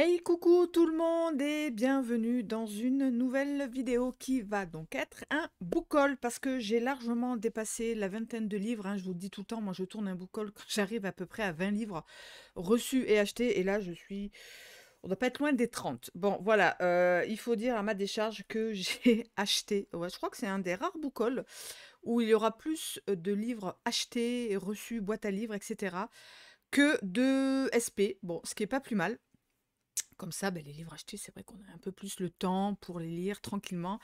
Hey, coucou tout le monde et bienvenue dans une nouvelle vidéo qui va donc être un book haul parce que j'ai largement dépassé la vingtaine de livres, hein. Je vous le dis tout le temps, moi je tourne un book haul quand j'arrive à peu près à 20 livres reçus et achetés et là on doit pas être loin des 30. Bon voilà, il faut dire à ma décharge que j'ai acheté, ouais, je crois que c'est un des rares book hauls où il y aura plus de livres achetés, reçus, boîte à livres, etc. que de SP, bon ce qui est pas plus mal. Comme ça, les livres achetés, c'est vrai qu'on a un peu plus le temps pour les lire tranquillement.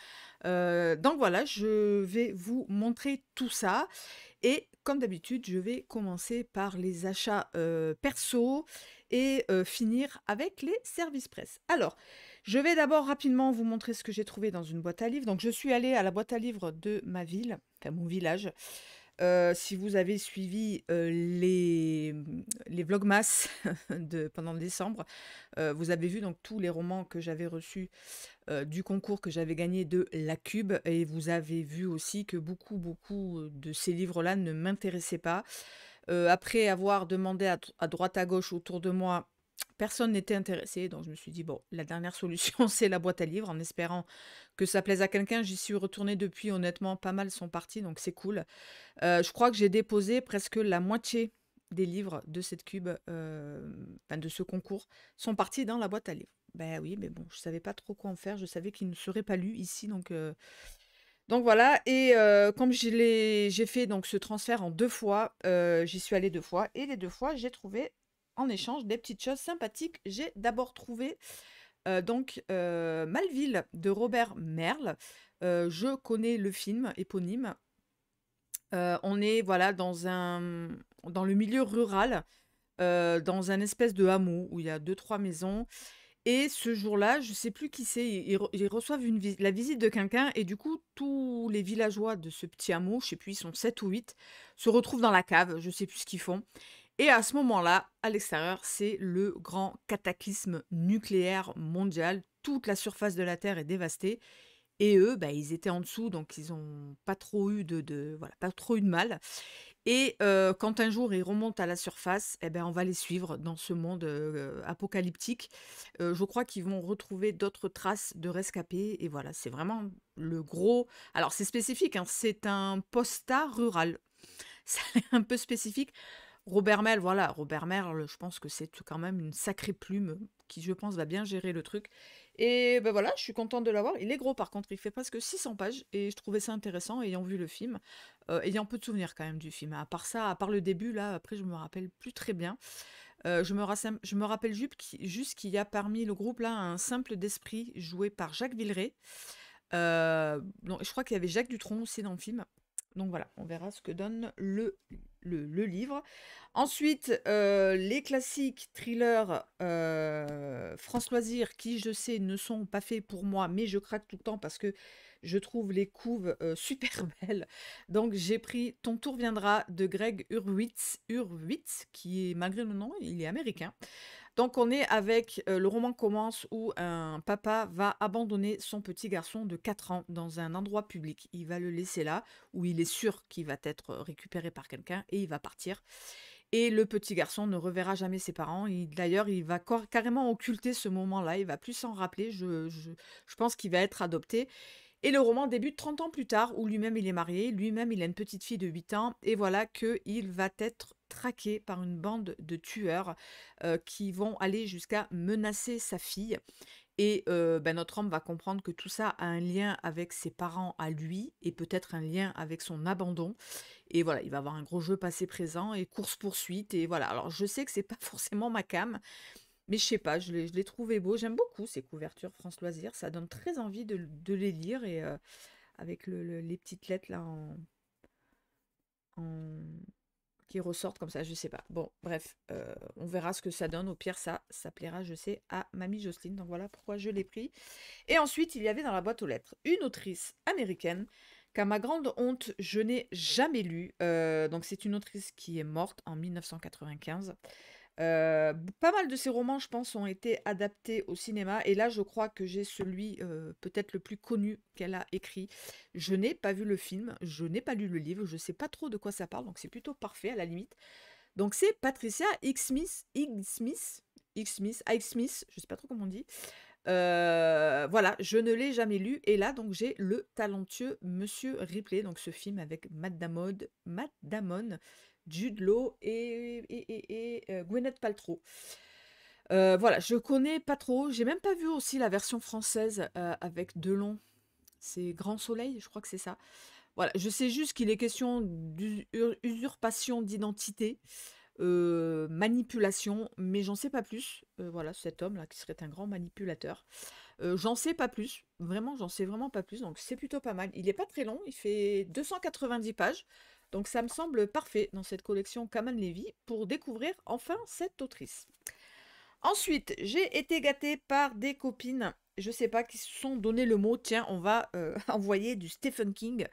Donc voilà, je vais vous montrer tout ça et comme d'habitude, je vais commencer par les achats, perso et finir avec les services presse. Alors, je vais d'abord rapidement vous montrer ce que j'ai trouvé dans une boîte à livres. Donc je suis allée à la boîte à livres de ma ville, enfin mon village. Si vous avez suivi, les vlogmas de pendant décembre, vous avez vu donc tous les romans que j'avais reçus, du concours que j'avais gagné de La Cube et vous avez vu aussi que beaucoup, de ces livres-là ne m'intéressaient pas. Après avoir demandé à droite à gauche autour de moi, personne n'était intéressé, donc je me suis dit: «Bon, la dernière solution, c'est la boîte à livres», en espérant que ça plaise à quelqu'un. J'y suis retournée depuis, honnêtement, pas mal sont partis, donc c'est cool. Je crois que j'ai déposé presque la moitié des livres de cette cube, enfin de ce concours, sont partis dans la boîte à livres. Ben oui, mais bon, je savais pas trop quoi en faire. Je savais qu'ils ne seraient pas lus ici, donc voilà. Et comme j'ai fait donc ce transfert en 2 fois, j'y suis allée 2 fois et les 2 fois, j'ai trouvé en échange des petites choses sympathiques. J'ai d'abord trouvé, Malville de Robert Merle. Je connais le film éponyme. On est voilà dans le milieu rural, dans un espèce de hameau où il y a deux trois maisons et ce jour-là, je sais plus qui c'est, ils reçoivent la visite de quelqu'un et du coup, tous les villageois de ce petit hameau, je sais plus, ils sont 7 ou 8, se retrouvent dans la cave, je sais plus ce qu'ils font et à ce moment-là, à l'extérieur, c'est le grand cataclysme nucléaire mondial. Toute la surface de la Terre est dévastée et eux, ils étaient en dessous, donc ils ont pas trop eu voilà, pas trop eu de mal. Et quand un jour ils remontent à la surface, eh ben, on va les suivre dans ce monde, apocalyptique. Je crois qu'ils vont retrouver d'autres traces de rescapés et voilà, c'est vraiment le gros alors c'est spécifique, hein, c'est un postat rural. C'est un peu spécifique. Robert Merle, voilà, Robert Merle, je pense que c'est quand même une sacrée plume qui, je pense, va bien gérer le truc. Et ben voilà, je suis contente de l'avoir. Il est gros par contre, il fait presque 600 pages et je trouvais ça intéressant ayant vu le film, ayant peu de souvenirs quand même du film. À part ça, à part le début, là, après je me rappelle plus très bien. Je me rappelle juste qu'il y a parmi le groupe là un simple d'esprit joué par Jacques Villeray. Non, je crois qu'il y avait Jacques Dutronc aussi dans le film. Donc voilà, on verra ce que donne le livre. Ensuite, les classiques thrillers France Loisirs qui, je sais, ne sont pas faits pour moi, mais je craque tout le temps parce que je trouve les couves super belles. Donc j'ai pris Ton tour viendra de Greg Hurwitz, qui est, malgré le nom, il est américain. Donc on est avec, le roman commence où un papa va abandonner son petit garçon de 4 ans dans un endroit public. Il va le laisser là, où il est sûr qu'il va être récupéré par quelqu'un et il va partir. Et le petit garçon ne reverra jamais ses parents. D'ailleurs, il va carrément occulter ce moment-là. Il va plus s'en rappeler. Je pense qu'il va être adopté. Et le roman débute 30 ans plus tard, où lui-même il est marié, lui-même il a une petite fille de 8 ans, et voilà qu'il va être traqué par une bande de tueurs qui vont aller jusqu'à menacer sa fille. Et notre homme va comprendre que tout ça a un lien avec ses parents à lui, et peut-être un lien avec son abandon. Et voilà, il va avoir un gros jeu passé-présent et course-poursuite, et voilà. Alors je sais que c'est pas forcément ma came, mais je sais pas, je l'ai trouvé beau. J'aime beaucoup ces couvertures France Loisirs, ça donne très envie de les lire et avec les petites lettres là en- qui ressortent comme ça, je sais pas. Bon, bref, on verra ce que ça donne. Au pire, ça plaira, je sais, à Mamie Jocelyne. Donc voilà pourquoi je l'ai pris. Et ensuite, il y avait dans la boîte aux lettres une autrice américaine qu'à ma grande honte, je n'ai jamais lue. Donc c'est une autrice qui est morte en 1995. Pas mal de ses romans, je pense, ont été adaptés au cinéma et là, je crois que j'ai celui, peut-être le plus connu qu'elle a écrit. Je n'ai pas vu le film, je n'ai pas lu le livre, je sais pas trop de quoi ça parle, donc c'est plutôt parfait à la limite. Donc c'est Patricia Highsmith. Smith, je sais pas trop comment on dit. Voilà, je ne l'ai jamais lu et là donc j'ai Le talentueux Monsieur Ripley, donc ce film avec Matt Damon, Jude Law et Gwyneth Paltrow. Voilà, je connais pas trop, j'ai même pas vu aussi la version française, avec Delon. C'est Grand Soleil, je crois que c'est ça. Voilà, je sais juste qu'il est question d'usurpation d'identité, manipulation, mais j'en sais pas plus. Voilà, cet homme-là qui serait un grand manipulateur. J'en sais pas plus, vraiment, j'en sais vraiment pas plus, donc c'est plutôt pas mal. Il est pas très long, il fait 290 pages, donc ça me semble parfait dans cette collection Kaman Levy pour découvrir enfin cette autrice. Ensuite, j'ai été gâtée par des copines, je sais pas, qui se sont donné le mot, tiens, on va envoyer du Stephen King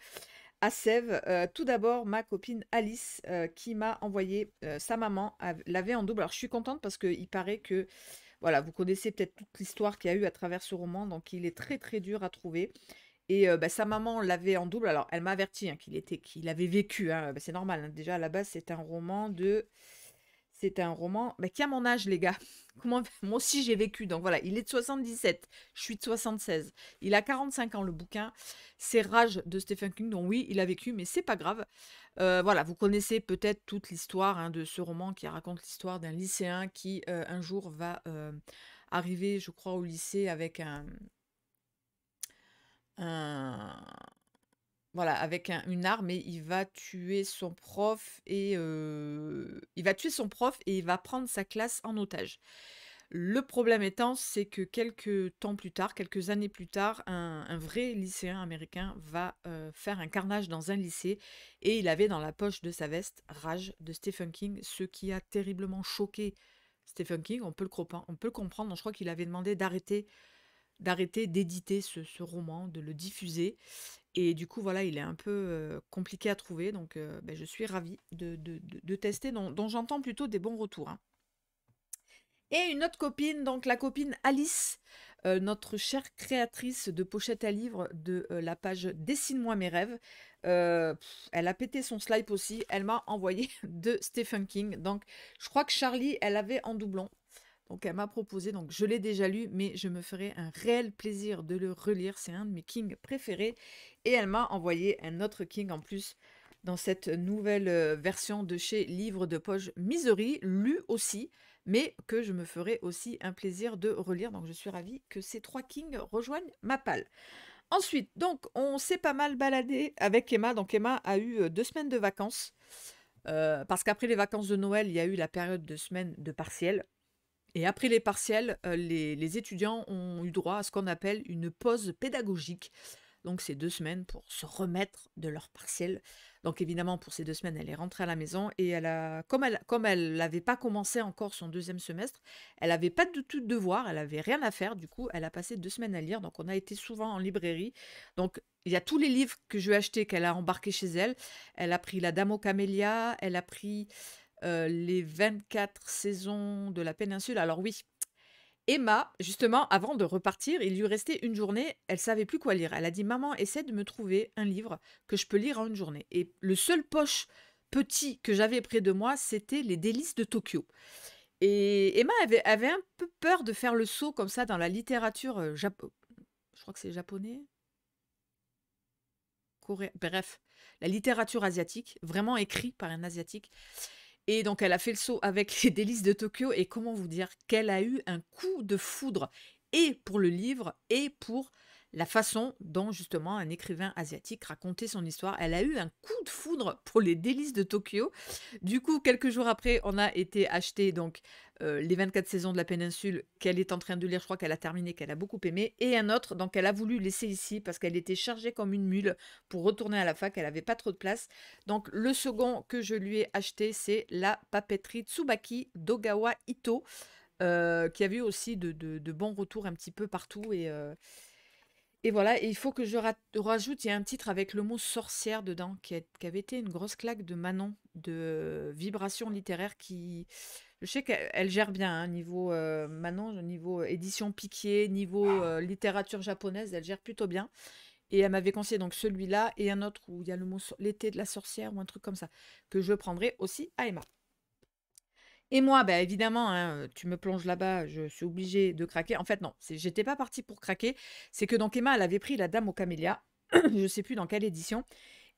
à Sèvres. Tout d'abord, ma copine Alice qui m'a envoyé, sa maman l'avait en double. Alors je suis contente parce qu'il paraît que, voilà, vous connaissez peut-être toute l'histoire qu'il y a eu à travers ce roman, donc il est très très dur à trouver. Et bah, sa maman l'avait en double. Alors elle m'a averti hein, qu'il avait vécu, hein, bah, c'est normal, hein. Déjà à la base c'est un roman bah, qui a mon âge, les gars. Moi aussi, j'ai vécu. Donc voilà, il est de 77. Je suis de 76. Il a 45 ans, le bouquin. C'est Rage de Stephen King. Donc oui, il a vécu, mais c'est pas grave. Voilà, vous connaissez peut-être toute l'histoire hein, de ce roman qui raconte l'histoire d'un lycéen qui, un jour, va arriver, je crois, au lycée avec un, voilà, avec une arme et il va tuer son prof et il va prendre sa classe en otage. Le problème étant, c'est que quelques temps plus tard, quelques années plus tard, un vrai lycéen américain va faire un carnage dans un lycée et il avait dans la poche de sa veste Rage de Stephen King, ce qui a terriblement choqué Stephen King. On peut le comprendre. Donc, je crois qu'il avait demandé d'éditer ce roman, de le diffuser. Et du coup, voilà, il est un peu compliqué à trouver. Donc, ben, je suis ravie de tester, dont j'entends plutôt des bons retours, hein. Et une autre copine, donc la copine Alice, notre chère créatrice de pochettes à livres de la page Dessine-moi mes rêves. Elle a pété son slip aussi. Elle m'a envoyé de Stephen King. Donc, je crois que Charlie, elle avait en doublon. Donc, elle m'a proposé, donc je l'ai déjà lu, mais je me ferai un réel plaisir de le relire. C'est un de mes Kings préférés. Et elle m'a envoyé un autre King en plus dans cette nouvelle version de chez Livre de Poche Misery, lu aussi, mais que je me ferai aussi un plaisir de relire. Donc, je suis ravie que ces trois Kings rejoignent ma palle. Ensuite, donc, on s'est pas mal baladé avec Emma. Donc, Emma a eu 2 semaines de vacances. Parce qu'après les vacances de Noël, il y a eu la période de semaines de partiels. Et après les partiels, les étudiants ont eu droit à ce qu'on appelle une pause pédagogique. Donc, c'est 2 semaines pour se remettre de leur partiel. Donc, évidemment, pour ces 2 semaines, elle est rentrée à la maison et comme elle n'avait pas commencé encore son deuxième semestre, elle n'avait pas du tout de devoir, elle n'avait rien à faire. Du coup, elle a passé 2 semaines à lire. Donc, on a été souvent en librairie. Donc, il y a tous les livres que je lui ai achetés qu'elle a embarqués chez elle. Elle a pris La Dame aux Camélias, elle a pris les 24 saisons de la péninsule. Alors oui, Emma, justement, avant de repartir, il lui restait une journée, elle savait plus quoi lire. Elle a dit, maman, essaie de me trouver un livre que je peux lire en une journée. Et le seul poche petit que j'avais près de moi, c'était Les Délices de Tokyo. Et Emma avait un peu peur de faire le saut comme ça dans la littérature je crois que c'est japonais, coréen, bref, la littérature asiatique, vraiment écrit par un asiatique. Et donc, elle a fait le saut avec Les Délices de Tokyo. Et comment vous dire qu'elle a eu un coup de foudre, et pour le livre, et pour la façon dont, justement, un écrivain asiatique racontait son histoire. Elle a eu un coup de foudre pour Les Délices de Tokyo. Du coup, quelques jours après, on a été acheter donc les 24 saisons de la péninsule qu'elle est en train de lire. Je crois qu'elle a terminé, qu'elle a beaucoup aimé. Et un autre, donc elle a voulu laisser ici parce qu'elle était chargée comme une mule pour retourner à la fac. Elle n'avait pas trop de place. Donc, le second que je lui ai acheté, c'est La papeterie Tsubaki d'Ogawa Ito, qui a eu aussi de bons retours un petit peu partout. Et voilà, et il faut que je rajoute, il y a un titre avec le mot sorcière dedans, qui avait été une grosse claque de Manon, de Vibration littéraire, qui... Je sais qu'elle gère bien, hein, niveau Manon, niveau édition Piquier, niveau littérature japonaise, elle gère plutôt bien. Et elle m'avait conseillé donc celui-là et un autre où il y a le mot l'été de la sorcière ou un truc comme ça, que je prendrai aussi à Emma. Et moi, bah, évidemment, hein, tu me plonges là-bas, je suis obligée de craquer. En fait, non, j'étais pas partie pour craquer. C'est que donc Emma, elle avait pris La Dame aux Camélias, je sais plus dans quelle édition.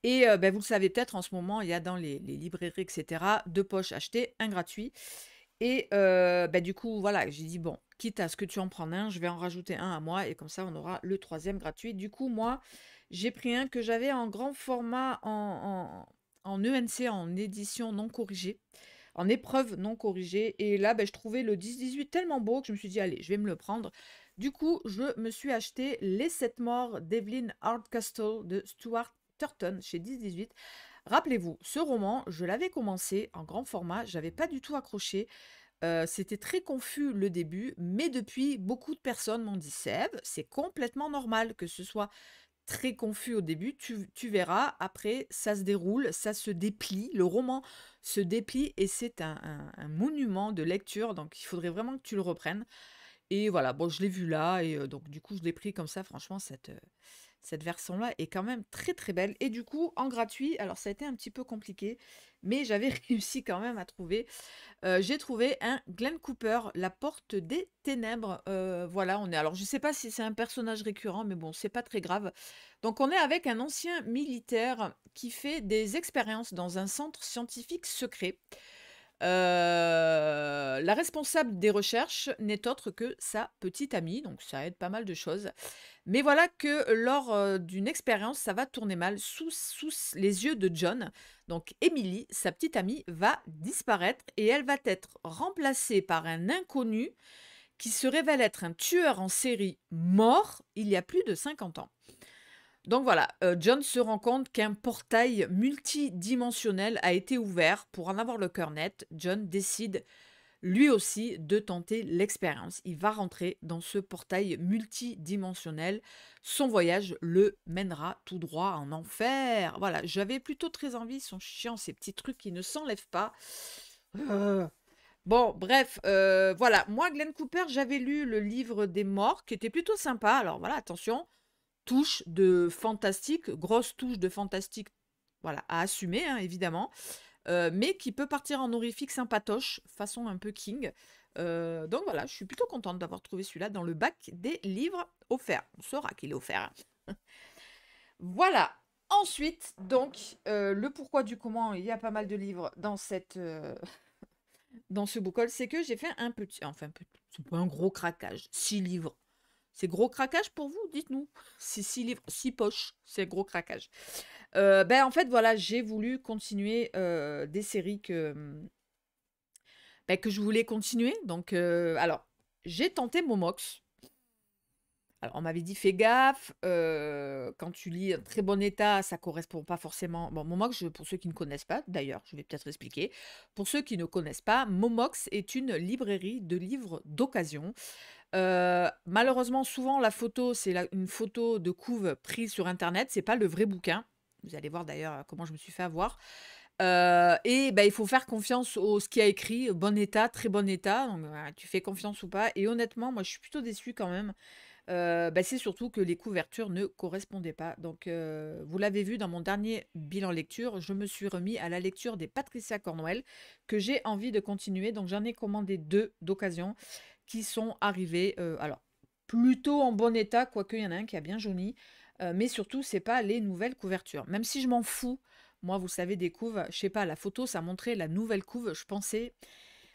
Et bah, vous le savez peut-être, en ce moment, il y a dans les librairies, etc., 2 poches achetées, un gratuit. Et bah, du coup, voilà, j'ai dit: «Bon, quitte à ce que tu en prennes un, je vais en rajouter un à moi et comme ça, on aura le troisième gratuit». Du coup, moi, j'ai pris un que j'avais en grand format en ENC, en édition non corrigée, en épreuve non corrigée. Et là, bah, je trouvais le 10-18 tellement beau que je me suis dit: «Allez, je vais me le prendre». Du coup, je me suis acheté Les 7 morts d'Evelyn Hardcastle de Stuart Turton chez 10-18. Rappelez-vous, ce roman, je l'avais commencé en grand format, j'avais pas du tout accroché. C'était très confus le début, mais depuis, beaucoup de personnes m'ont dit: «Seb, c'est complètement normal que ce soit très confus au début, tu verras, après ça se déroule, ça se déplie, le roman se déplie et c'est un monument de lecture, donc il faudrait vraiment que tu le reprennes». Et voilà, bon, je l'ai vu là et donc du coup, je l'ai pris comme ça. Franchement, cette version-là est quand même très, très belle et du coup, en gratuit, alors ça a été un petit peu compliqué, mais j'avais réussi quand même à trouver. J'ai trouvé un Glenn Cooper, La Porte des Ténèbres. Voilà, on est alors je sais pas si c'est un personnage récurrent, mais bon, c'est pas très grave. Donc on est avec un ancien militaire qui fait des expériences dans un centre scientifique secret. La responsable des recherches n'est autre que sa petite amie, donc ça aide pas mal de choses. Mais voilà que lors, d'une expérience, ça va tourner mal sous les yeux de John. Donc Emily, sa petite amie, va disparaître et elle va être remplacée par un inconnu qui se révèle être un tueur en série mort il y a plus de 50 ans. Donc voilà, John se rend compte qu'un portail multidimensionnel a été ouvert. Pour en avoir le cœur net, John décide lui aussi de tenter l'expérience. Il va rentrer dans ce portail multidimensionnel. Son voyage le mènera tout droit en enfer. Voilà, j'avais plutôt très envie, ils sont chiants ces petits trucs qui ne s'enlèvent pas. Euh, Bon, bref, voilà. Moi, Glenn Cooper, j'avais lu le livre des morts, qui était plutôt sympa. Alors voilà, attention, touche de fantastique, grosse touche de fantastique, voilà, à assumer, hein, évidemment, mais qui peut partir en horrifique sympatoche, façon un peu King. Donc voilà, je suis plutôt contente d'avoir trouvé celui-là dans le bac des livres offerts. On saura qu'il est offert. Voilà. Ensuite, donc, le pourquoi du comment, il y a pas mal de livres dans dans ce book haul, c'est que j'ai fait un petit, enfin, c'est pas un gros craquage, 6 livres. C'est gros craquage pour vous? Dites-nous. C'est 6 livres, 6 poches, c'est gros craquage. Ben, en fait, voilà, j'ai voulu continuer des séries que je voulais continuer. Donc, alors, j'ai tenté Momox. Alors, on m'avait dit, fais gaffe, quand tu lis en très bon état, ça correspond pas forcément. Bon, Momox, pour ceux qui ne connaissent pas, d'ailleurs, je vais peut-être expliquer. Pour ceux qui ne connaissent pas, Momox est une librairie de livres d'occasion. Malheureusement, souvent, la photo, c'est une photo de couve prise sur Internet, c'est pas le vrai bouquin. Vous allez voir d'ailleurs comment je me suis fait avoir. Et bah, il faut faire confiance au ce qu'il y a écrit, bon état, très bon état, donc voilà, tu fais confiance ou pas. Et honnêtement, moi, je suis plutôt déçue quand même. Bah, c'est surtout que les couvertures ne correspondaient pas. Donc, vous l'avez vu dans mon dernier bilan lecture, je me suis remis à la lecture des Patricia Cornwell, que j'ai envie de continuer. Donc, j'en ai commandé 2 d'occasion qui sont arrivés, alors plutôt en bon état, quoique il y en a un qui a bien jauni, mais surtout, c'est pas les nouvelles couvertures. Même si je m'en fous, moi, vous savez, des couves, je sais pas, la photo, ça montrait la nouvelle couve, je pensais,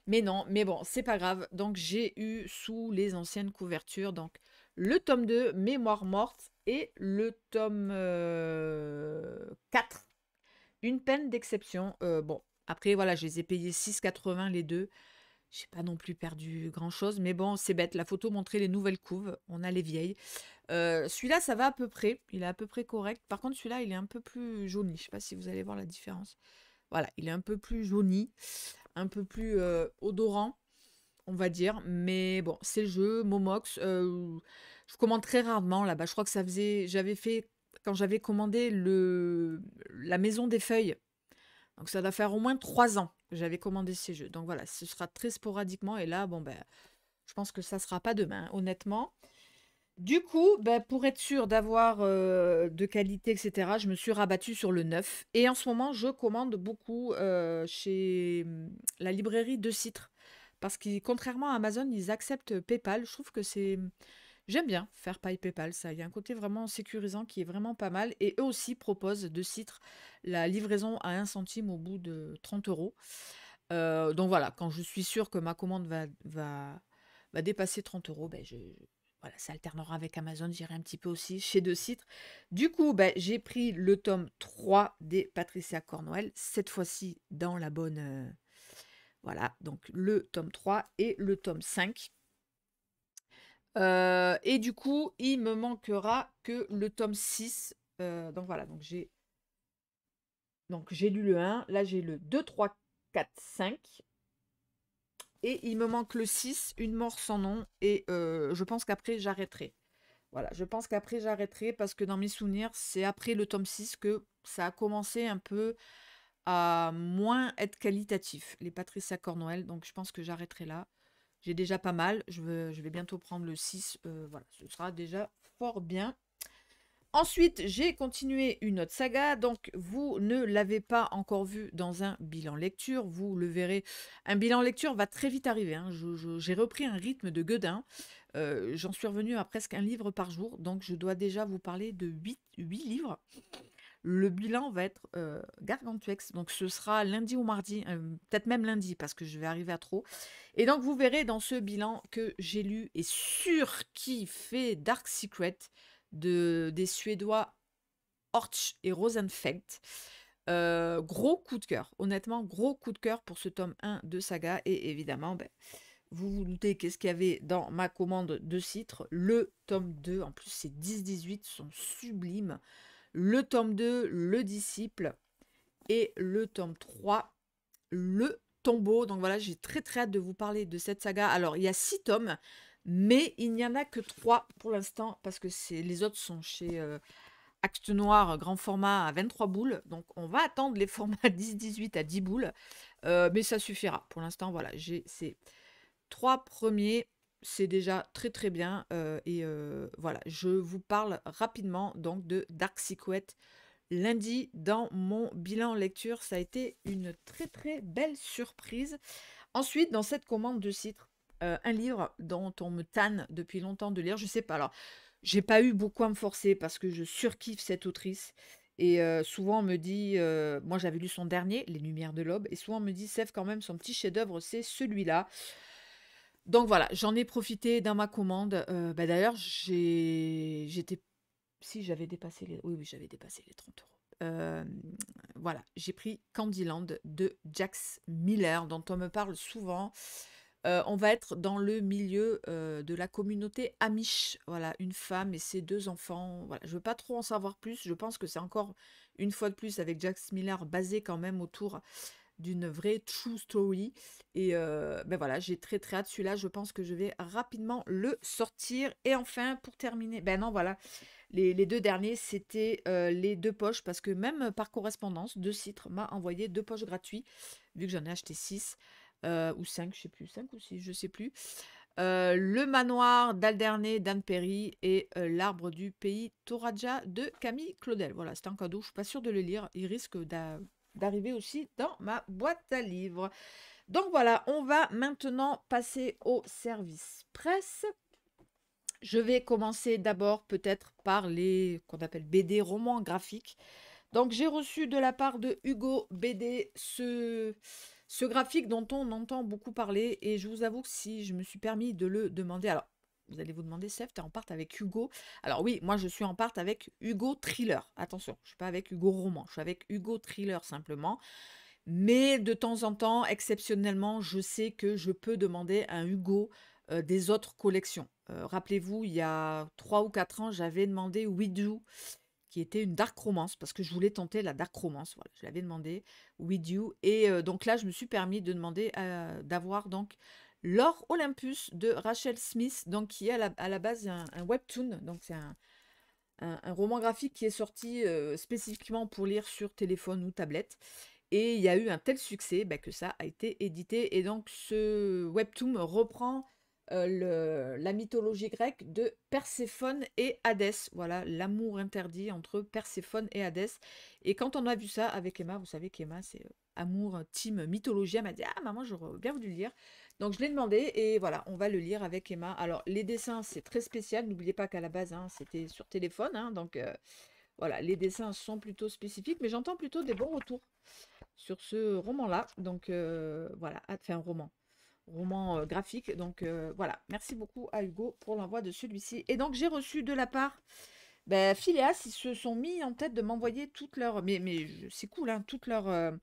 mais non, mais bon, c'est pas grave. Donc, j'ai eu sous les anciennes couvertures, donc le tome 2, Mémoire morte, et le tome 4, Une peine d'exception. Bon, après, voilà, je les ai payés 6,80 les deux. J'ai pas non plus perdu grand-chose, mais bon, c'est bête. La photo montrait les nouvelles couves, on a les vieilles. Celui-là, ça va à peu près. Il est à peu près correct. Par contre, celui-là, il est un peu plus jauni. Je sais pas si vous allez voir la différence. Voilà, il est un peu plus jauni, un peu plus odorant, on va dire. Mais bon, c'est le jeu. Momox, je commande très rarement là-bas. Je crois que ça faisait. J'avais fait. Quand j'avais commandé la Maison des Feuilles. Donc ça doit faire au moins 3 ans que j'avais commandé ces jeux. Donc voilà, ce sera très sporadiquement. Et là, bon, ben, je pense que ça sera pas demain, honnêtement. Du coup, ben, pour être sûr d'avoir de qualité, etc., je me suis rabattue sur le neuf. Et en ce moment, je commande beaucoup chez la librairie De Citre. parce que contrairement à Amazon, ils acceptent PayPal. Je trouve que c'est j'aime bien faire paye PayPal, ça. Il y a un côté vraiment sécurisant qui est vraiment pas mal. Et eux aussi proposent de Citre la livraison à 1 centime au bout de 30 euros. Donc voilà, quand je suis sûre que ma commande va dépasser 30 euros, ben voilà, ça alternera avec Amazon, j'irai un petit peu aussi chez De Citre. Du coup, ben, j'ai pris le tome 3 des Patricia Cornwell, cette fois-ci dans la bonne... voilà, donc le tome 3 et le tome 5. Et du coup, il me manquera que le tome 6. Donc voilà, donc j'ai lu le 1, là j'ai le 2, 3, 4, 5. Et il me manque le 6, Une mort sans nom. Et je pense qu'après j'arrêterai. Voilà, je pense qu'après j'arrêterai parce que dans mes souvenirs, c'est après le tome 6 que ça a commencé un peu à moins être qualitatif, les Patricia Cornwell. Donc je pense que j'arrêterai là. J'ai déjà pas mal. Je vais bientôt prendre le 6. Voilà, ce sera déjà fort bien. Ensuite, j'ai continué une autre saga. Donc, vous ne l'avez pas encore vu dans un bilan lecture. Vous le verrez. Un bilan lecture va très vite arriver, hein. J'ai repris un rythme de gueudin. J'en suis revenue à presque un livre par jour. Donc, je dois déjà vous parler de 8 livres. Le bilan va être gargantuex, donc ce sera lundi ou mardi, peut-être même lundi parce que je vais arriver à trop. Et donc vous verrez dans ce bilan que j'ai lu et surkiffé Dark Secret des Suédois Orch et Rosenfeld. Gros coup de cœur, honnêtement, gros coup de cœur pour ce tome 1 de saga. Et évidemment, ben, vous vous doutez qu'est-ce qu'il y avait dans ma commande de Citre. Le tome 2, en plus c'est 10-18, sont sublimes. Le tome 2, Le Disciple, et le tome 3, Le Tombeau. Donc voilà, j'ai très très hâte de vous parler de cette saga. Alors, il y a 6 tomes, mais il n'y en a que 3 pour l'instant, parce que les autres sont chez Actes Noir, grand format à 23 boules. Donc, on va attendre les formats 10-18 à 10 boules, mais ça suffira. Pour l'instant, voilà, j'ai ces 3 premiers. C'est déjà très très bien. Et voilà, je vous parle rapidement donc de Dark Secret lundi dans mon bilan lecture. Ça a été une très très belle surprise. Ensuite, dans cette commande de Citre, un livre dont on me tanne depuis longtemps de lire. Je sais pas, alors, j'ai pas eu beaucoup à me forcer parce que je surkiffe cette autrice. Et souvent on me dit, moi j'avais lu son dernier, Les Lumières de l'Aube, et souvent on me dit, Sèvres, quand même, son petit chef-d'œuvre, c'est celui-là. Donc voilà, j'en ai profité dans ma commande. Bah d'ailleurs, j'étais si j'avais dépassé les oui, oui, j'avais dépassé les 30 euros. Voilà, j'ai pris Candyland de Jax Miller, dont on me parle souvent. On va être dans le milieu, de la communauté amish. Voilà, une femme et ses 2 enfants. Voilà, je veux pas trop en savoir plus. Je pense que c'est encore, une fois de plus, avec Jax Miller, basé quand même autour d'une vraie true story. Et ben voilà, j'ai très très hâte. Celui-là, je pense que je vais rapidement le sortir. Et enfin, pour terminer, ben non, voilà, les 2 derniers, c'était les 2 poches, parce que même par correspondance, De Citre m'a envoyé 2 poches gratuits, vu que j'en ai acheté 6 ou 5, je sais plus, 5 ou 6, je sais plus. Le manoir d'Alderney d'Anne Perry et L'arbre du pays Toraja de Camille Claudel. Voilà, c'est un cadeau, je suis pas sûre de le lire. Il risque d'arriver aussi dans ma boîte à livres. Donc voilà, on va maintenant passer au service presse. Je vais commencer d'abord peut-être par les qu'on appelle BD, romans graphiques. Donc j'ai reçu de la part de Hugo BD ce graphique dont on entend beaucoup parler, et je vous avoue que si je me suis permis de le demander, alors vous allez vous demander, Seth, tu es en part avec Hugo? Alors oui, moi je suis en part avec Hugo Thriller. Attention, je ne suis pas avec Hugo Roman, je suis avec Hugo Thriller simplement. Mais de temps en temps, exceptionnellement, je sais que je peux demander à un Hugo des autres collections. Rappelez-vous, il y a 3 ou 4 ans, j'avais demandé We Do, qui était une dark romance, parce que je voulais tenter la dark romance. Voilà, je l'avais demandé, We Do. Et donc là, je me suis permis de demander d'avoir donc L'Or Olympus de Rachel Smith, donc qui est à la base un webtoon. Donc c'est un roman graphique qui est sorti spécifiquement pour lire sur téléphone ou tablette. Et il y a eu un tel succès que ça a été édité. Et donc ce webtoon reprend la mythologie grecque de Perséphone et Hadès. Voilà, l'amour interdit entre Perséphone et Hadès. Et quand on a vu ça avec Emma, vous savez qu'Emma, c'est amour, team mythologie, elle m'a dit: Ah maman, j'aurais bien voulu le lire. Donc je l'ai demandé et voilà, on va le lire avec Emma. Alors les dessins, c'est très spécial. N'oubliez pas qu'à la base, hein, c'était sur téléphone, hein, donc voilà, les dessins sont plutôt spécifiques, mais j'entends plutôt des bons retours sur ce roman-là. Donc voilà, enfin roman graphique. Donc voilà, merci beaucoup à Hugo pour l'envoi de celui-ci. Et donc j'ai reçu de la part Phileas, ils se sont mis en tête de m'envoyer toutes leurs. C'est cool, hein, toutes leurs.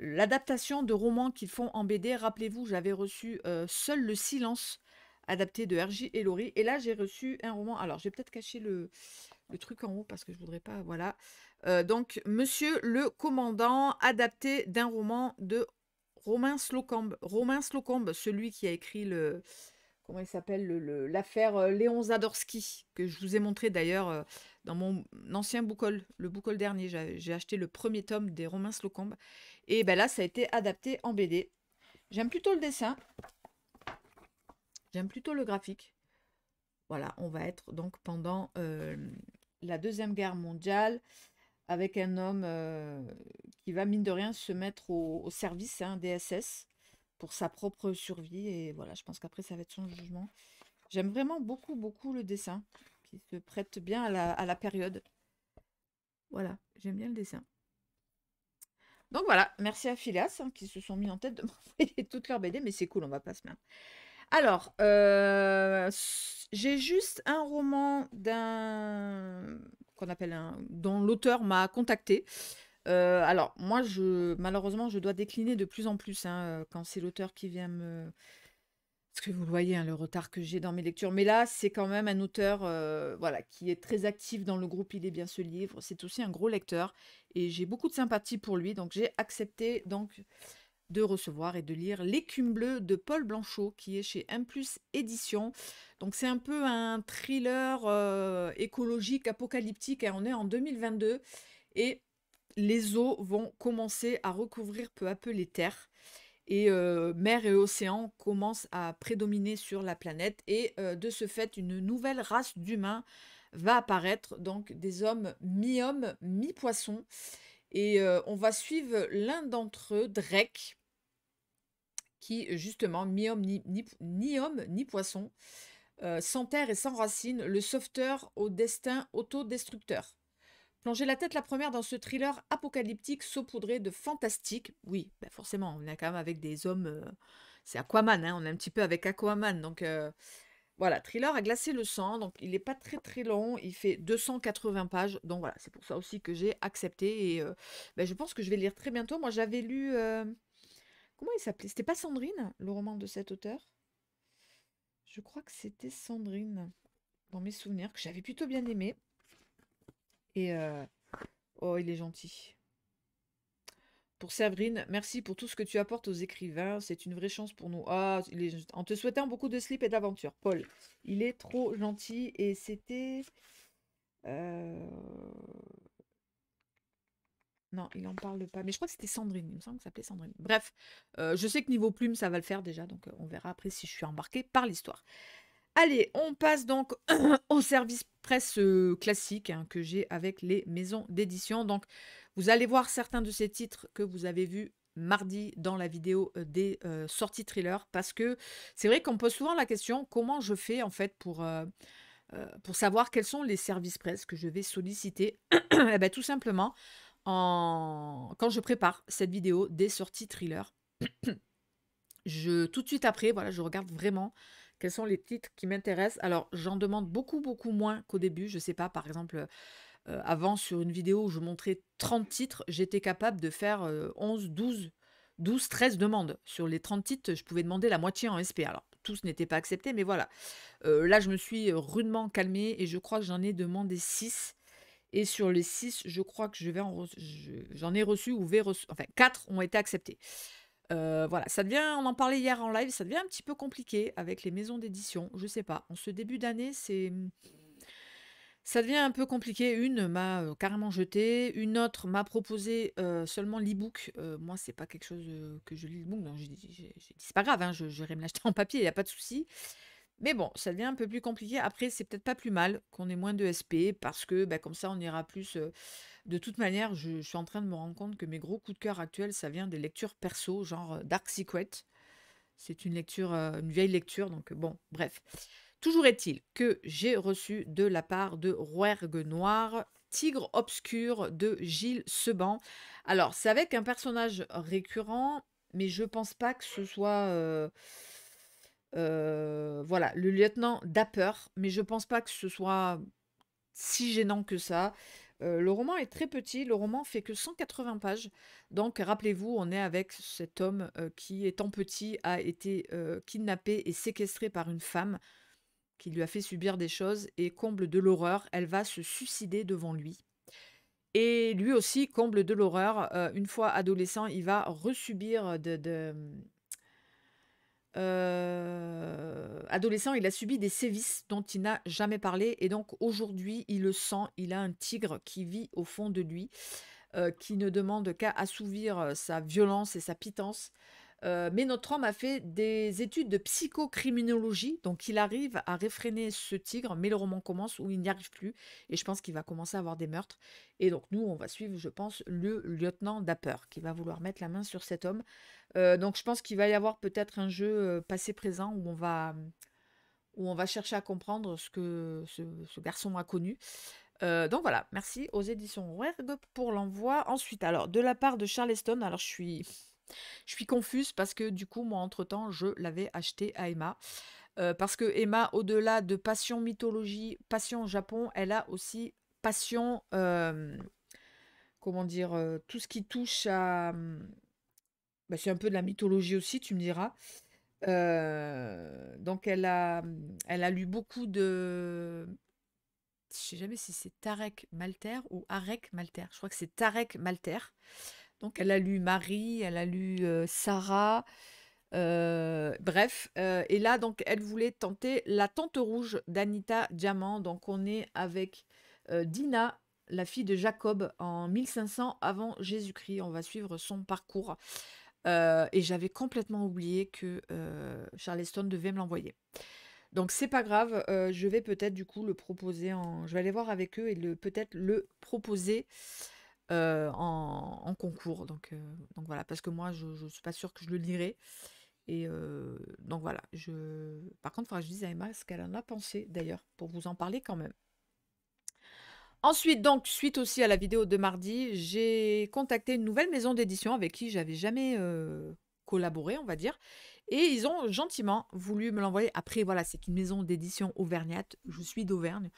L'adaptation de romans qu'ils font en BD. Rappelez-vous, j'avais reçu Seul le silence, adapté de R.J. et Laurie. Et là, j'ai reçu un roman. Alors, j'ai peut-être caché le truc en haut parce que je voudrais pas. Voilà. Donc, Monsieur le Commandant, adapté d'un roman de Romain Slocombe. Romain Slocombe, celui qui a écrit le. Comment il s'appelle l'affaire Léon Zadorsky, que je vous ai montré d'ailleurs dans mon ancien bookhaul, le bookhaul dernier. J'ai acheté le premier tome des Romain Slocombe. Et ben là, ça a été adapté en BD. J'aime plutôt le dessin. J'aime plutôt le graphique. Voilà, on va être donc pendant la Deuxième Guerre mondiale avec un homme qui va, mine de rien, se mettre au service des SS pour sa propre survie. Et voilà, je pense qu'après, ça va être son jugement. J'aime vraiment beaucoup, beaucoup le dessin qui se prête bien à la période. Voilà, j'aime bien le dessin. Donc voilà, merci à Phileas qui se sont mis en tête de m'envoyer toutes leurs BD, mais c'est cool, on va pas se plaindre. Alors, j'ai juste un roman qu'on appelle dont l'auteur m'a contacté. Alors, moi, malheureusement, je dois décliner de plus en plus quand c'est l'auteur qui vient me. Parce que vous le voyez, le retard que j'ai dans mes lectures. Mais là, c'est quand même un auteur voilà, qui est très actif dans le groupe Il est bien ce livre. C'est aussi un gros lecteur et j'ai beaucoup de sympathie pour lui. Donc, j'ai accepté de recevoir et de lire L'écume bleue de Paul Blanchot, qui est chez M+ Éditions. Donc c'est un peu un thriller écologique, apocalyptique, et on est en 2022, et les eaux vont commencer à recouvrir peu à peu les terres, et mer et océan commencent à prédominer sur la planète, et de ce fait, une nouvelle race d'humains va apparaître, donc des hommes mi-poissons, et on va suivre l'un d'entre eux, Drake, qui justement, ni homme ni poisson, sans terre et sans racines, le sauveteur au destin autodestructeur. Plonger la tête la première dans ce thriller apocalyptique saupoudré de fantastique. Oui, forcément, on est quand même avec des hommes. C'est Aquaman, hein, on est un petit peu avec Aquaman. Donc voilà, thriller à glacer le sang. Donc il n'est pas très très long. Il fait 280 pages. Donc voilà, c'est pour ça aussi que j'ai accepté. Et je pense que je vais le lire très bientôt. Moi, j'avais lu. Comment il s'appelait? C'était pas Sandrine, le roman de cet auteur? Je crois que c'était Sandrine, dans mes souvenirs, que j'avais plutôt bien aimé. Et oh, il est gentil. Pour Sabrine, merci pour tout ce que tu apportes aux écrivains. C'est une vraie chance pour nous. Ah, en te souhaitant beaucoup de slip et d'aventure. Paul, il est trop gentil. Et c'était. euh, Non, il en parle pas. Mais je crois que c'était Sandrine. Il me semble que ça s'appelait Sandrine. Bref, je sais que niveau plume, ça va le faire déjà. Donc, on verra après si je suis embarquée par l'histoire. Allez, on passe donc au service presse classique que j'ai avec les maisons d'édition. Donc, vous allez voir certains de ces titres que vous avez vus mardi dans la vidéo des sorties thriller, parce que c'est vrai qu'on pose souvent la question comment je fais en fait pour savoir quels sont les services presse que je vais solliciter. Eh ben, tout simplement, quand je prépare cette vidéo des sorties thriller, tout de suite après, voilà, je regarde vraiment quels sont les titres qui m'intéressent. Alors, j'en demande beaucoup, beaucoup moins qu'au début. Je sais pas, par exemple, avant, sur une vidéo où je montrais 30 titres, j'étais capable de faire 11, 12, 13 demandes. Sur les 30 titres, je pouvais demander la moitié en SP. Alors, tous n'étaient pas acceptés, mais voilà. Là, je me suis rudement calmée et je crois que j'en ai demandé 6. Et sur les 6, je crois que j'en ai reçu ou vais reçu. Enfin, 4 ont été acceptés. Voilà, on en parlait hier en live, ça devient un petit peu compliqué avec les maisons d'édition. Je sais pas. En ce début d'année, ça devient un peu compliqué. Une m'a carrément jeté, une autre m'a proposé seulement l'e-book. Moi, c'est pas quelque chose que je lis l'e-book, donc j'ai dit c'est pas grave, hein, j'irai me l'acheter en papier, il n'y a pas de souci. Mais bon, ça devient un peu plus compliqué. Après, c'est peut-être pas plus mal qu'on ait moins de SP parce que comme ça, on ira plus. De toute manière, je suis en train de me rendre compte que mes gros coups de cœur actuels, ça vient des lectures perso, genre Dark Secret. c'est une lecture, une vieille lecture, donc bon, bref. Toujours est-il que j'ai reçu de la part de Rouergue Noir, Tigre obscur de Gilles Seban. Alors, c'est avec un personnage récurrent, mais je pense pas que ce soit voilà, le lieutenant Dapper, mais je pense pas que ce soit si gênant que ça. Le roman est très petit, le roman fait que 180 pages. Donc, rappelez-vous, on est avec cet homme qui, étant petit, a été kidnappé et séquestré par une femme qui lui a fait subir des choses. Et comble de l'horreur, elle va se suicider devant lui. Et lui aussi, comble de l'horreur, une fois adolescent, il va resubir adolescent, il a subi des sévices dont il n'a jamais parlé et donc aujourd'hui, il le sent, il a un tigre qui vit au fond de lui, qui ne demande qu'à assouvir, sa violence et sa pitance. Mais notre homme a fait des études de psychocriminologie, donc il arrive à réfréner ce tigre, mais le roman commence où il n'y arrive plus et je pense qu'il va commencer à avoir des meurtres et donc nous, on va suivre, je pense, le lieutenant Dapper qui va vouloir mettre la main sur cet homme. Donc je pense qu'il va y avoir peut-être un jeu, passé-présent où on va chercher à comprendre ce que ce garçon a connu. Donc voilà, merci aux éditions Rouergue pour l'envoi. Ensuite, alors de la part de Charleston, alors je suis confuse parce que du coup, moi, entre-temps, je l'avais acheté à Emma. Parce que Emma, au-delà de passion mythologie, passion Japon, elle a aussi passion, comment dire, tout ce qui touche à... bah, c'est un peu de la mythologie aussi, tu me diras. Donc elle a lu beaucoup de... Je sais jamais si c'est Tarek Malter ou Arek Malter. Je crois que c'est Tarek Malter. Donc elle a lu Marie, elle a lu Sarah, bref. Et là, donc, elle voulait tenter La Tante Rouge d'Anita Diamant. Donc on est avec Dina, la fille de Jacob, en 1500 avant Jésus-Christ. On va suivre son parcours. Et j'avais complètement oublié que Charleston devait me l'envoyer. Donc c'est pas grave, je vais peut-être du coup le proposer en je vais aller voir avec eux et peut-être le proposer, en concours. Donc voilà, parce que moi je suis pas sûre que je le lirai et donc voilà, par contre, il faudra que je dise à Emma ce qu'elle en a pensé d'ailleurs, pour vous en parler quand même. Ensuite, donc, suite aussi à la vidéo de mardi, j'ai contacté une nouvelle maison d'édition avec qui j'avais jamais collaboré, on va dire. Et ils ont gentiment voulu me l'envoyer. Après, voilà, c'est une maison d'édition auvergnate. Je suis d'Auvergne.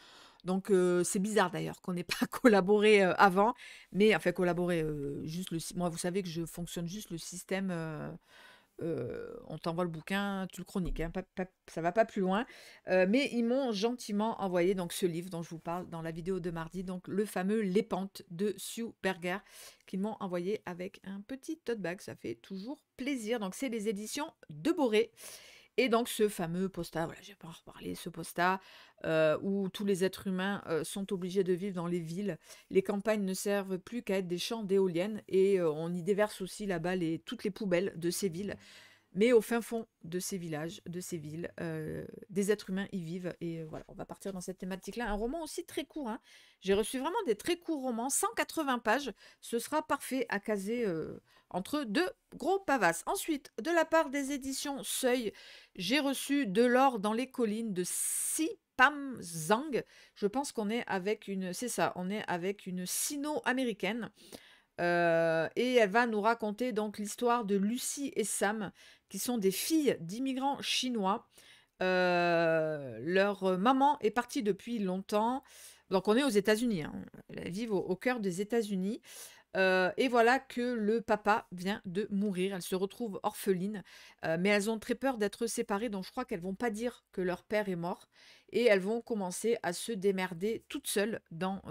Donc, c'est bizarre d'ailleurs qu'on n'ait pas collaboré avant. Mais, enfin, collaboré, juste moi, vous savez que je fonctionne juste le système. On t'envoie le bouquin, tu le chroniques, hein, ça va pas plus loin. Mais ils m'ont gentiment envoyé donc ce livre dont je vous parle dans la vidéo de mardi, donc le fameux Les Pentes de Sue Berger, qu'ils m'ont envoyé avec un petit tote bag. Ça fait toujours plaisir. Donc c'est les éditions de Boré. Et donc ce fameux posta, voilà, je vais pas en reparler, ce posta où tous les êtres humains sont obligés de vivre dans les villes. Les campagnes ne servent plus qu'à être des champs d'éoliennes et on y déverse aussi là-bas toutes les poubelles de ces villes. Mais au fin fond de ces villages, de ces villes, des êtres humains y vivent. Et voilà, on va partir dans cette thématique-là. Un roman aussi très court, hein. J'ai reçu vraiment des très courts romans, 180 pages. Ce sera parfait à caser entre deux gros pavasses. Ensuite, de la part des éditions Seuil, j'ai reçu De l'or dans les collines de Si Pam Zhang. Je pense qu'on est avec une... C'est ça, on est avec une sino-américaine. Et elle va nous raconter donc l'histoire de Lucie et Sam, qui sont des filles d'immigrants chinois. Leur maman est partie depuis longtemps. Donc on est aux États-Unis, hein. Elles vivent au cœur des États-Unis. Et voilà que le papa vient de mourir. Elles se retrouvent orphelines, mais elles ont très peur d'être séparées. Donc je crois qu'elles vont pas dire que leur père est mort. Et elles vont commencer à se démerder toutes seules dans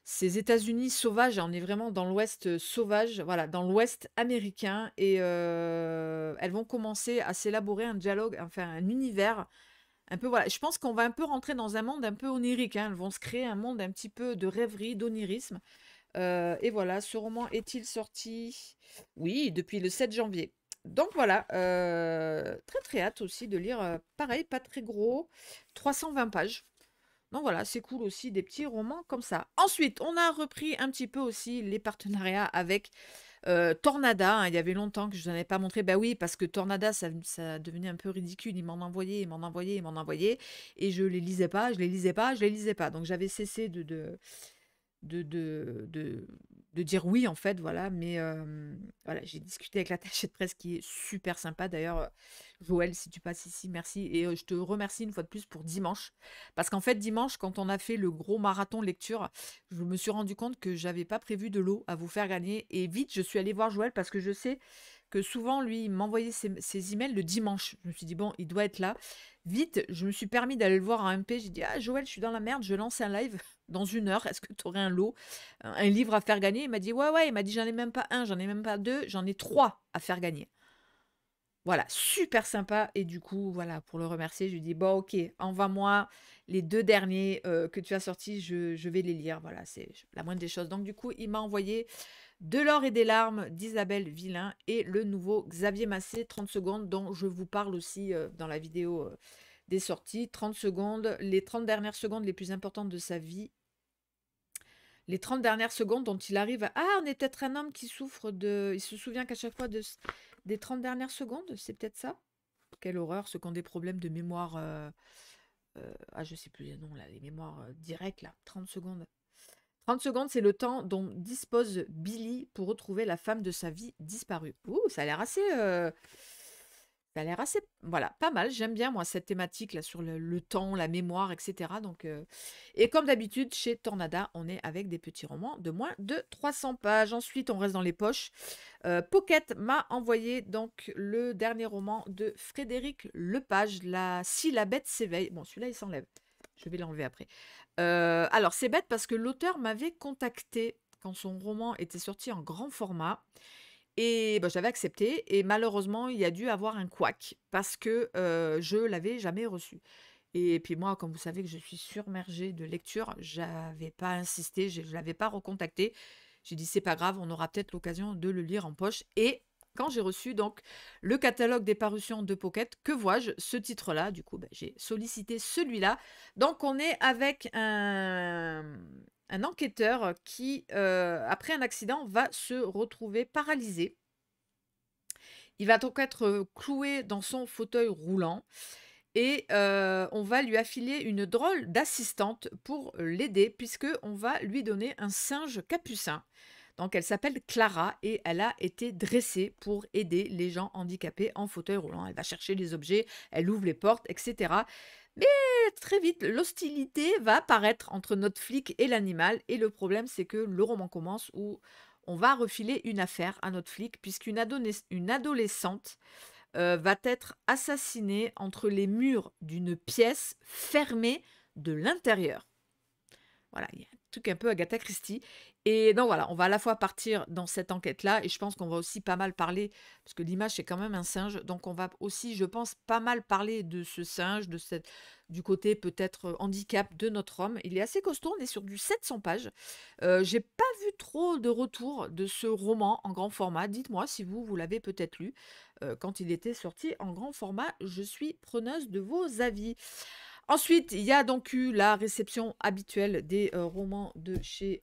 ces États-Unis sauvages. On est vraiment dans l'Ouest sauvage, voilà, dans l'Ouest américain. Et elles vont commencer à s'élaborer un dialogue, enfin un univers un peu, voilà. Je pense qu'on va un peu rentrer dans un monde un peu onirique, hein. Elles vont se créer un monde un petit peu de rêverie, d'onirisme. Et voilà, ce roman est-il sorti? Oui, depuis le 7 janvier. Donc voilà, très très hâte aussi de lire, pareil, pas très gros, 320 pages. Donc voilà, c'est cool aussi des petits romans comme ça. Ensuite, on a repris un petit peu aussi les partenariats avec Tornada, hein, il y avait longtemps que je vous en avais pas montré. Bah oui, parce que Tornada, ça devenait un peu ridicule. Il m'en envoyait, il m'en envoyait, il m'en envoyait. Et je les lisais pas, je les lisais pas, je les lisais pas. Donc j'avais cessé de, de, de, de dire oui, en fait, voilà. Mais voilà, j'ai discuté avec l'attaché de presse qui est super sympa. D'ailleurs, Joël, si tu passes ici, merci. Et je te remercie une fois de plus pour dimanche. Parce qu'en fait, dimanche, quand on a fait le gros marathon lecture, je me suis rendu compte que j'avais pas prévu de l'eau à vous faire gagner. Et vite, je suis allée voir Joël parce que je sais que souvent, lui, il m'envoyait ses emails le dimanche. Je me suis dit, bon, il doit être là. Vite, je me suis permis d'aller le voir en MP. J'ai dit, ah, Joël, je suis dans la merde, je lance un live dans 1 heure. Est-ce que tu aurais un lot, un livre à faire gagner? Il m'a dit, ouais, ouais. Il m'a dit, j'en ai même pas un, j'en ai même pas deux, j'en ai 3 à faire gagner. Voilà, super sympa. Et du coup, voilà, pour le remercier, je lui dis, bon, ok, envoie-moi les 2 derniers que tu as sortis, je vais les lire. Voilà, c'est la moindre des choses. Donc, du coup, il m'a envoyé De l'or et des larmes d'Isabelle Villain et le nouveau Xavier Massé, 30 secondes, dont je vous parle aussi dans la vidéo des sorties. 30 secondes, les 30 dernières secondes les plus importantes de sa vie. Les 30 dernières secondes dont il arrive à... Ah, on est peut-être un homme qui souffre de... Il se souvient qu'à chaque fois des 30 dernières secondes, c'est peut-être ça? Quelle horreur, ceux qui ont des problèmes de mémoire... Ah, je sais plus les noms, là, les mémoires directes, là. 30 secondes. 30 secondes, c'est le temps dont dispose Billy pour retrouver la femme de sa vie disparue. Ouh, ça a l'air assez, voilà, pas mal. J'aime bien, moi, cette thématique là sur le temps, la mémoire, etc. Donc, et comme d'habitude, chez Tornada, on est avec des petits romans de moins de 300 pages. Ensuite, on reste dans les poches. Pocket m'a envoyé donc le dernier roman de Frédéric Lepage, Si la bête s'éveille. Bon, celui-là, il s'enlève. Je vais l'enlever après. Alors, c'est bête parce que l'auteur m'avait contacté quand son roman était sorti en grand format. Et bah, j'avais accepté. Et malheureusement, il y a dû avoir un couac parce que je l'avais jamais reçu. Et puis moi, comme vous savez que je suis surmergée de lecture, j'avais pas insisté, je ne l'avais pas recontacté. J'ai dit, c'est pas grave, on aura peut-être l'occasion de le lire en poche. Et quand j'ai reçu donc le catalogue des parutions de Pocket, que vois-je? Ce titre-là, du coup, bah, j'ai sollicité celui-là. Donc on est avec un enquêteur qui, après un accident, va se retrouver paralysé. Il va donc être cloué dans son fauteuil roulant et on va lui affiler une drôle d'assistante pour l'aider puisque on va lui donner un singe capucin. Donc elle s'appelle Clara et elle a été dressée pour aider les gens handicapés en fauteuil roulant. Elle va chercher les objets, elle ouvre les portes, etc. Mais très vite, l'hostilité va apparaître entre notre flic et l'animal. Et le problème, c'est que le roman commence où on va refiler une affaire à notre flic puisqu'une une adolescente va être assassinée entre les murs d'une pièce fermée de l'intérieur. Voilà, il y a un truc un peu Agatha Christie. Et donc voilà, on va à la fois partir dans cette enquête-là, et je pense qu'on va aussi pas mal parler, parce que l'image c'est quand même un singe, donc on va aussi, je pense, pas mal parler de ce singe, du côté peut-être handicap de notre homme. Il est assez costaud, on est sur du 700 pages. J'ai pas vu trop de retours de ce roman en grand format. Dites-moi si vous l'avez peut-être lu quand il était sorti en grand format. Je suis preneuse de vos avis. Ensuite, il y a donc eu la réception habituelle des romans de chez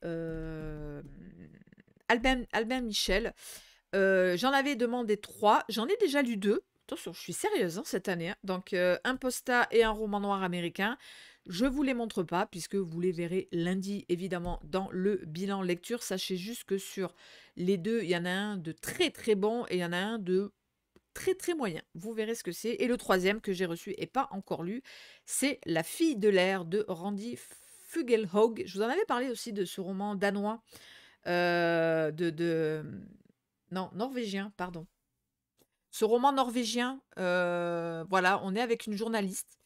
Albin Michel. J'en avais demandé 3, j'en ai déjà lu 2. Attention, je suis sérieuse hein, cette année. Hein. Donc, un posta et un roman noir américain. Je ne vous les montre pas, puisque vous les verrez lundi, évidemment, dans le bilan lecture. Sachez juste que sur les 2, il y en a un de très très bon et il y en a un de très très moyen. Vous verrez ce que c'est. Et le troisième que j'ai reçu et pas encore lu, c'est La fille de l'air de Randy Fugelhaug. Je vous en avais parlé aussi de ce roman danois, non, norvégien, pardon. Ce roman norvégien, voilà, on est avec une journaliste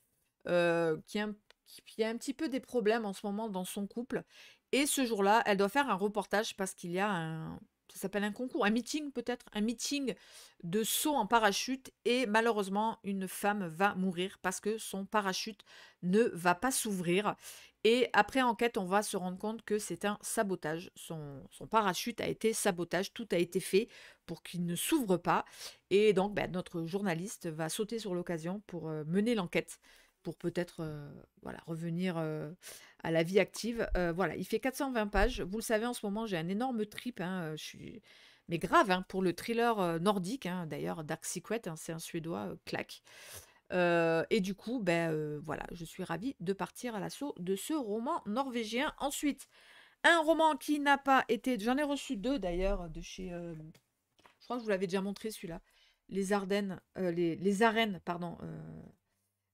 qui a un petit peu des problèmes en ce moment dans son couple. Et ce jour-là, elle doit faire un reportage parce qu'il y a ça s'appelle un concours, un meeting peut-être, un meeting de saut en parachute. Et malheureusement, une femme va mourir parce que son parachute ne va pas s'ouvrir. Et après enquête, on va se rendre compte que c'est un sabotage. Son parachute a été sabotage, tout a été fait pour qu'il ne s'ouvre pas. Et donc, ben, notre journaliste va sauter sur l'occasion pour mener l'enquête, pour peut-être voilà, revenir à la vie active. Voilà, il fait 420 pages. Vous le savez, en ce moment, j'ai un énorme trip. Hein, mais grave, hein, pour le thriller nordique, hein. D'ailleurs, Dark Secret, hein, c'est un Suédois, claque. Et du coup, ben voilà, je suis ravie de partir à l'assaut de ce roman norvégien. Ensuite, un roman qui n'a pas été... J'en ai reçu deux d'ailleurs, de chez... je crois que je vous l'avais déjà montré celui-là. Les Ardennes, les Arènes, pardon.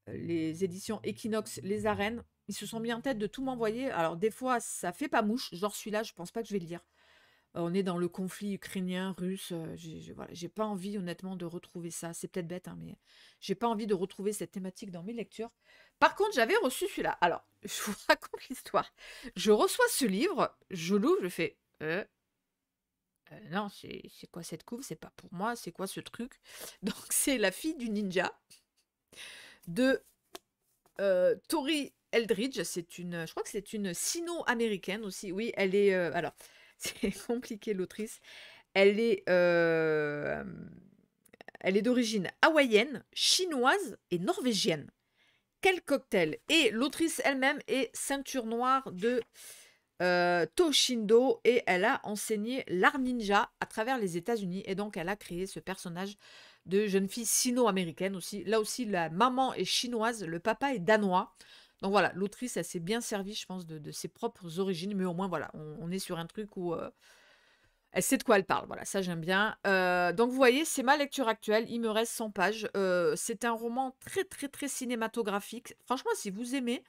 Les éditions Equinox, les Arènes. Ils se sont mis en tête de tout m'envoyer. Alors des fois, ça fait pas mouche. Genre celui-là, je pense pas que je vais le lire. On est dans le conflit ukrainien, russe. Voilà, j'ai pas envie, honnêtement, de retrouver ça. C'est peut-être bête, hein, mais j'ai pas envie de retrouver cette thématique dans mes lectures. Par contre, j'avais reçu celui-là. Alors, je vous raconte l'histoire. Je reçois ce livre, je l'ouvre, je fais non, c'est quoi cette couve? C'est pas pour moi, c'est quoi ce truc? Donc, c'est La fille du ninja de Tori Eldridge. Je crois que c'est une sino-américaine aussi. Oui, elle est. Alors, c'est compliqué l'autrice. Elle est, elle est d'origine hawaïenne, chinoise et norvégienne. Quel cocktail! Et l'autrice elle-même est ceinture noire de Toshindo et elle a enseigné l'art ninja à travers les États-Unis. Et donc, elle a créé ce personnage de jeune fille sino-américaine aussi. Là aussi, la maman est chinoise, le papa est danois. Donc voilà, l'autrice, elle s'est bien servie, je pense, de ses propres origines. Mais au moins, voilà, on est sur un truc où elle sait de quoi elle parle. Voilà, ça j'aime bien. Donc vous voyez, c'est ma lecture actuelle. Il me reste 100 pages. C'est un roman très, très, très cinématographique. Franchement, si vous aimez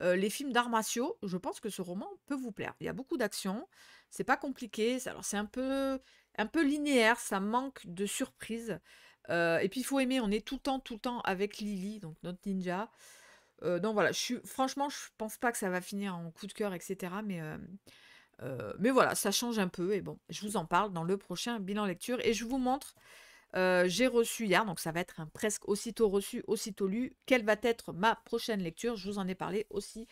les films d'arts martiaux, je pense que ce roman peut vous plaire. Il y a beaucoup d'action. C'est pas compliqué. Alors c'est un peu linéaire. Ça manque de surprise. Et puis il faut aimer. On est tout le temps avec Lily, donc notre ninja. Donc voilà, franchement, je pense pas que ça va finir en coup de cœur, etc. Mais voilà, ça change un peu. Et bon, je vous en parle dans le prochain bilan lecture. Et je vous montre, j'ai reçu hier, donc ça va être un presque aussitôt reçu, aussitôt lu. Quelle va être ma prochaine lecture? Je vous en ai parlé aussi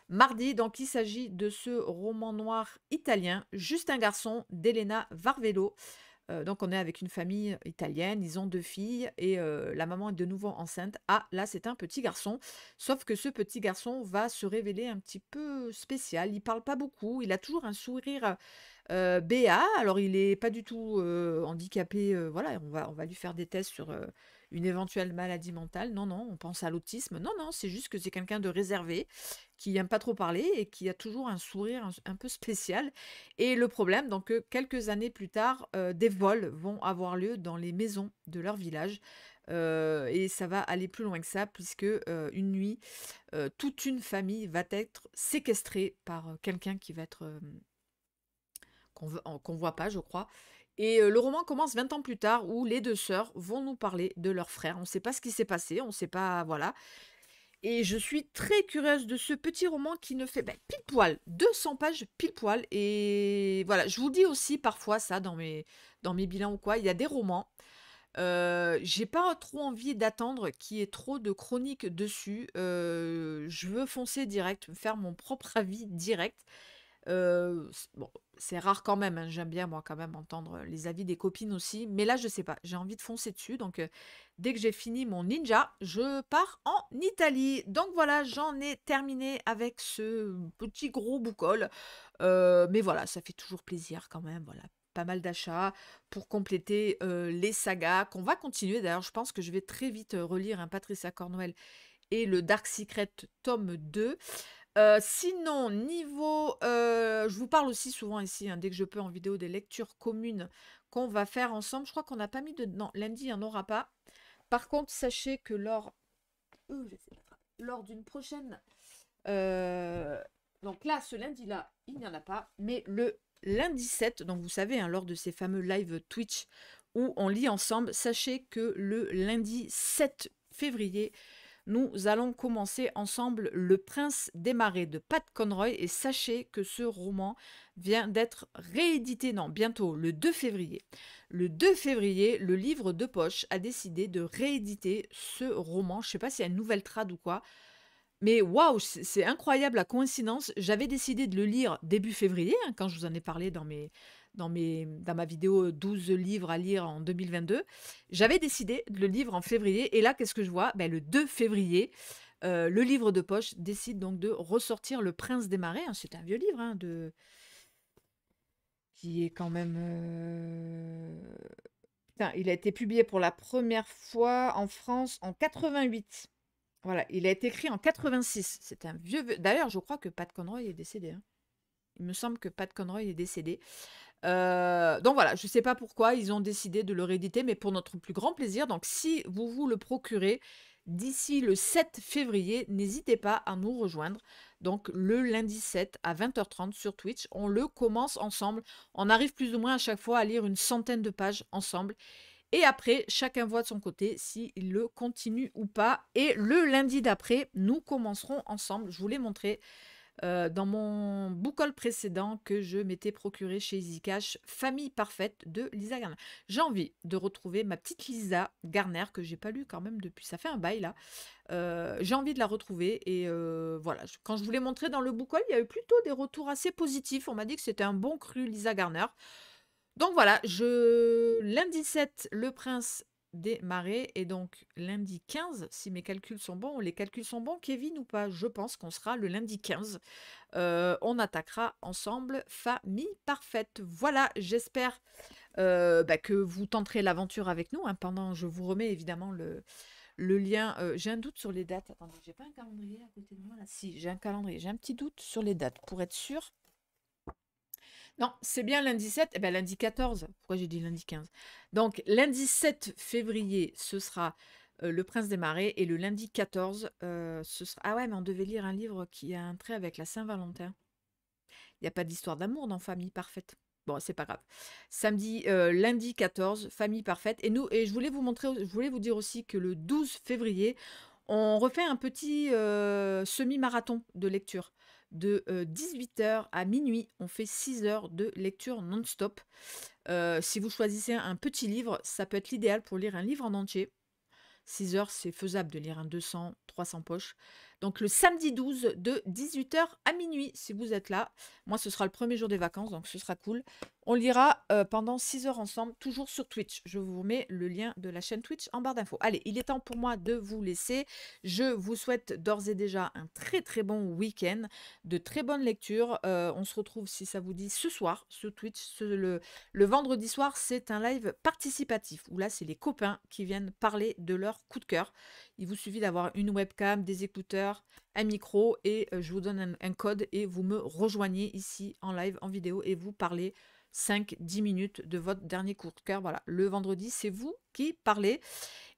mardi. Donc il s'agit de ce roman noir italien, Juste un garçon, d'Elena Varvello. Donc on est avec une famille italienne, ils ont 2 filles et la maman est de nouveau enceinte. Ah, là c'est un petit garçon, sauf que ce petit garçon va se révéler un petit peu spécial. Il parle pas beaucoup, il a toujours un sourire béat. Alors il est pas du tout handicapé, voilà, on va lui faire des tests sur une éventuelle maladie mentale. Non, non, on pense à l'autisme. Non, non, c'est juste que c'est quelqu'un de réservé, qui aime pas trop parler et qui a toujours un sourire un peu spécial. Et le problème, donc, quelques années plus tard, des vols vont avoir lieu dans les maisons de leur village. Et ça va aller plus loin que ça, puisque une nuit, toute une famille va être séquestrée par quelqu'un qui va être qu'on voit pas, je crois. Et le roman commence 20 ans plus tard, où les 2 sœurs vont nous parler de leur frère. On ne sait pas ce qui s'est passé, on ne sait pas, voilà. Et je suis très curieuse de ce petit roman qui ne fait pile poil, 200 pages pile poil. Et voilà, je vous dis aussi parfois ça dans mes bilans ou quoi, il y a des romans, j'ai pas trop envie d'attendre qu'il y ait trop de chroniques dessus. Je veux foncer direct, me faire mon propre avis direct. Bon, c'est rare quand même, hein, j'aime bien moi quand même entendre les avis des copines aussi, mais là je sais pas, j'ai envie de foncer dessus, donc dès que j'ai fini mon ninja, je pars en Italie. Donc voilà, j'en ai terminé avec ce petit gros boucol, mais voilà, ça fait toujours plaisir quand même, voilà. Pas mal d'achats pour compléter les sagas qu'on va continuer. D'ailleurs, je pense que je vais très vite relire un Patricia Cornwell et le Dark Secret tome 2. Sinon, niveau, je vous parle aussi souvent ici, hein, dès que je peux en vidéo, des lectures communes qu'on va faire ensemble. Je crois qu'on n'a pas mis de... Non, lundi, il n'y en aura pas. Par contre, sachez que lors d'une prochaine... donc là, ce lundi-là, il n'y en a pas. Mais le lundi 7, donc vous savez, hein, lors de ces fameux live Twitch où on lit ensemble, sachez que le lundi 7 février, nous allons commencer ensemble Le Prince des Marais de Pat Conroy et sachez que ce roman vient d'être réédité, non, bientôt, le 2 février. Le 2 février, le livre de poche a décidé de rééditer ce roman. Je ne sais pas s'il y a une nouvelle trad ou quoi, mais waouh, c'est incroyable la coïncidence. J'avais décidé de le lire début février, hein, quand je vous en ai parlé dans ma vidéo 12 livres à lire en 2022. J'avais décidé de le lire en février. Et là, qu'est-ce que je vois? Le 2 février, le livre de poche décide donc de ressortir Le Prince des Marais, hein. C'est un vieux livre, hein, qui est quand même... Putain, il a été publié pour la première fois en France en 88. Voilà, il a été écrit en 86. C'est un D'ailleurs, je crois que Pat Conroy est décédé, hein. Il me semble que Pat Conroy est décédé. Donc voilà, je ne sais pas pourquoi ils ont décidé de le rééditer, mais pour notre plus grand plaisir. Donc si vous vous le procurez d'ici le 7 février, n'hésitez pas à nous rejoindre. Donc le lundi 7 à 20h30 sur Twitch, on le commence ensemble. On arrive plus ou moins à chaque fois à lire une centaine de pages ensemble. Et après, chacun voit de son côté s'il le continue ou pas. Et le lundi d'après, nous commencerons ensemble. Je vous l'ai montré dans mon book haul précédent que je m'étais procuré chez EasyCash, Famille parfaite de Lisa Garner. J'ai envie de retrouver ma petite Lisa Garner que j'ai pas lue quand même depuis, ça fait un bail là. J'ai envie de la retrouver et voilà. Quand je vous l'ai montré dans le book haul, il y a eu plutôt des retours assez positifs. On m'a dit que c'était un bon cru Lisa Garner. Donc voilà, lundi 7, Le Prince des Marais, et donc lundi 15, si mes calculs sont bons, les calculs sont bons, Kevin ou pas? Je pense qu'on sera le lundi 15. On attaquera ensemble Famille parfaite. Voilà, j'espère que vous tenterez l'aventure avec nous. Hein, je vous remets évidemment le lien. J'ai un doute sur les dates. Attendez, j'ai pas un calendrier à côté de moi là. Si, j'ai un calendrier. J'ai un petit doute sur les dates pour être sûr. Non, c'est bien lundi 7, eh bien lundi 14. Pourquoi j'ai dit lundi 15? Donc, lundi 7 février, ce sera Le Prince des Marais. Et le lundi 14, ce sera... Ah ouais, mais on devait lire un livre qui a un trait avec la Saint-Valentin. Il n'y a pas d'histoire d'amour dans Famille Parfaite. Bon, c'est pas grave. Lundi 14, Famille Parfaite. Et je voulais vous montrer, je voulais vous dire aussi que le 12 février, on refait un petit semi-marathon de lecture. De 18h à minuit, on fait 6 heures de lecture non-stop. Si vous choisissez un petit livre, ça peut être l'idéal pour lire un livre en entier. 6 heures, c'est faisable de lire un 200, 300 poches. Donc le samedi 12 de 18h à minuit, si vous êtes là. Moi, ce sera le premier jour des vacances, donc ce sera cool. On lira pendant 6 heures ensemble, toujours sur Twitch. Je vous mets le lien de la chaîne Twitch en barre d'infos. Allez, il est temps pour moi de vous laisser. Je vous souhaite d'ores et déjà un très très bon week-end, de très bonnes lectures. On se retrouve, si ça vous dit, ce soir sur Twitch. Le vendredi soir, c'est un live participatif, où là, c'est les copains qui viennent parler de leur coup de cœur. Il vous suffit d'avoir une webcam, des écouteurs, un micro, et je vous donne un code et vous me rejoignez ici en live, en vidéo, et vous parlez 5-10 minutes de votre dernier coup de cœur. Voilà, le vendredi, c'est vous qui parlez.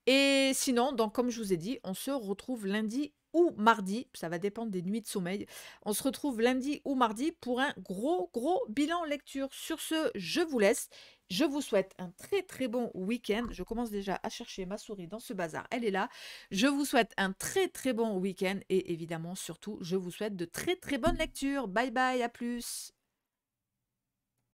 Et sinon, donc, comme je vous ai dit, on se retrouve lundi ou mardi, ça va dépendre des nuits de sommeil. On se retrouve lundi ou mardi pour un gros bilan lecture. Sur ce, je vous laisse. Je vous souhaite un très très bon week-end. Je commence déjà à chercher ma souris dans ce bazar. Elle est là. Je vous souhaite un très très bon week-end et évidemment surtout, je vous souhaite de très très bonnes lectures. Bye bye, à plus.